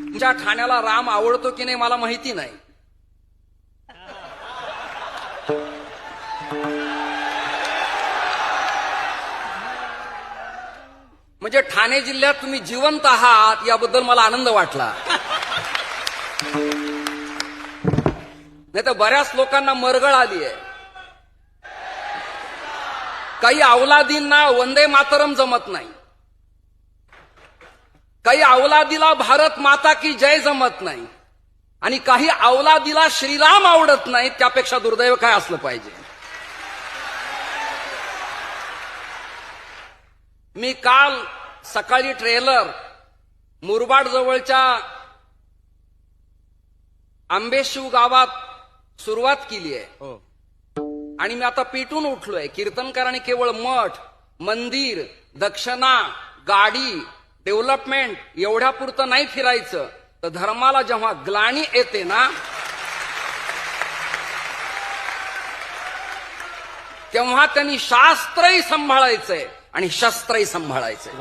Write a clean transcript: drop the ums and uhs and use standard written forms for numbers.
तुमच्या ठाण्याला राम आवडतो की नाही मला माहिती नाही. म्हणजे ठाणे जिल्ह्यात तुम्ही जिवंत आहात याबद्दल मला आनंद वाटला. नाही तर बऱ्याच लोकांना मरगळ आली आहे. काही अवलादींना वंदे मातरम जमत नाही, काही अवलादीला भारत माता की जय जमत नाही, आणि काही अवलादीला श्रीराम आवडत नाही. त्यापेक्षा दुर्दैव काय असलं पाहिजे. मी काल सकाळी ट्रेलर मुरबाड जवळच्या आंबेशिव गावात सुरुवात केली आहे. आणि मी आता पेटून उठलोय. कीर्तनकारांनी केवळ मठ, मंदिर, दक्षिणा, गाडी, डेव्हलपमेंट एवढ्या पुरतं नाही फिरायचं, तर धर्माला जेव्हा ग्लानी येते ना तेव्हा त्यांनी शास्त्रही सांभाळायचंय आणि शस्त्रही सांभाळायचंय.